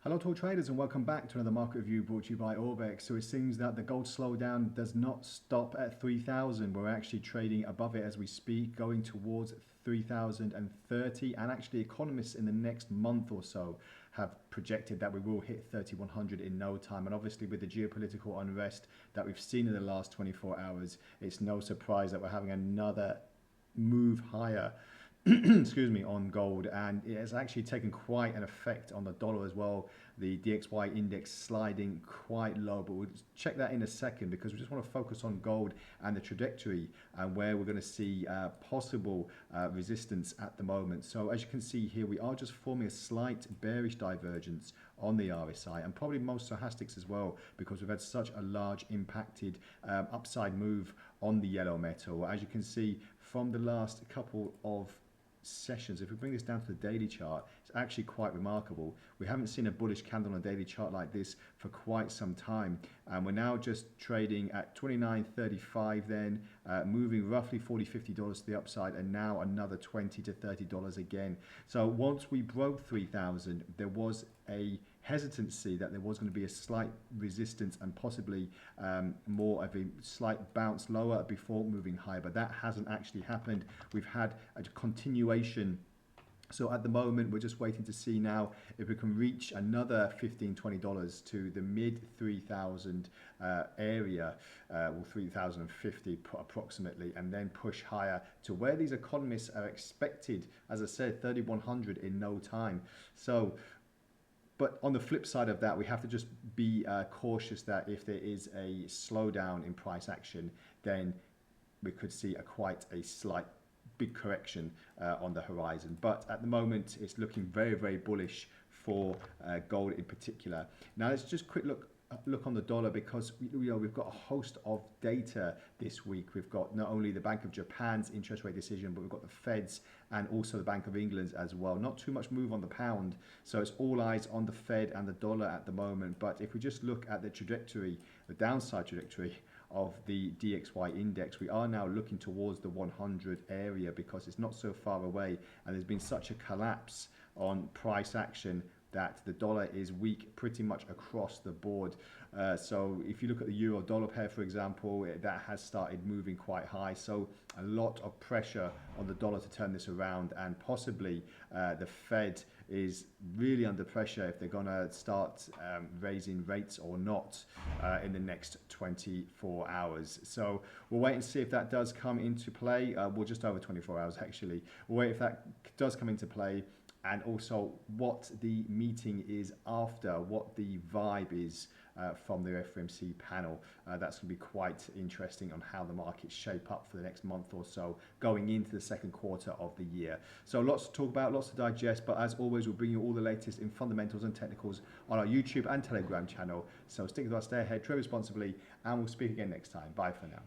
Hello to all traders and welcome back to another market review brought to you by Orbex. So it seems that the gold slowdown does not stop at 3,000. We're actually trading above it as we speak, going towards 3,030, and actually economists in the next month or so have projected that we will hit 3,100 in no time. And obviously with the geopolitical unrest that we've seen in the last 24 hours, it's no surprise that we're having another move higher excuse me, on gold, and it has actually taken quite an effect on the dollar as well. The DXY index sliding quite low, but we'll check that in a second because we just want to focus on gold and the trajectory and where we're going to see possible resistance at the moment. So as you can see here, we are just forming a slight bearish divergence on the RSI and probably most stochastics as well, because we've had such a large impacted upside move on the yellow metal. As you can see from the last couple of sessions, if we bring this down to the daily chart, it's actually quite remarkable. We haven't seen a bullish candle on a daily chart like this for quite some time, and we're now just trading at 29.35 then, moving roughly $40-50 to the upside, and now another $20 to $30 again. So once we broke 3,000, there was a hesitancy that there was going to be a slight resistance and possibly more of a slight bounce lower before moving higher, but that hasn't actually happened. We've had a continuation. So at the moment, we're just waiting to see now if we can reach another $15-20 to the mid 3,000 area, or 3,050 approximately, and then push higher to where these economists are expected, as I said, 3,100 in no time. So, but on the flip side of that, we have to just be cautious that if there is a slowdown in price action, then we could see quite a slight big correction on the horizon. But at the moment, it's looking very, very bullish for gold in particular. Now let's just quick look on the dollar, because we've got a host of data this week. We've got not only the Bank of Japan's interest rate decision, but we've got the Fed's and also the Bank of England's as well. Not too much move on the pound, so it's all eyes on the Fed and the dollar at the moment. But if we just look at the trajectory, the downside trajectory of the DXY index, we are now looking towards the 100 area because it's not so far away, and there's been such a collapse on price action that the dollar is weak pretty much across the board. So if you look at the euro dollar pair, for example, that has started moving quite high. So a lot of pressure on the dollar to turn this around, and possibly the Fed is really under pressure if they're going to start raising rates or not in the next 24 hours. So we'll wait and see if that does come into play. Well, just over 24 hours actually. We'll wait if that does come into play, and also what the meeting is after, what the vibe is from the FOMC panel. That's going to be quite interesting on how the markets shape up for the next month or so going into the second quarter of the year. So lots to talk about, lots to digest, but as always, we'll bring you all the latest in fundamentals and technicals on our YouTube and Telegram channel. So stick with us, stay ahead, trade responsibly, and we'll speak again next time. Bye for now.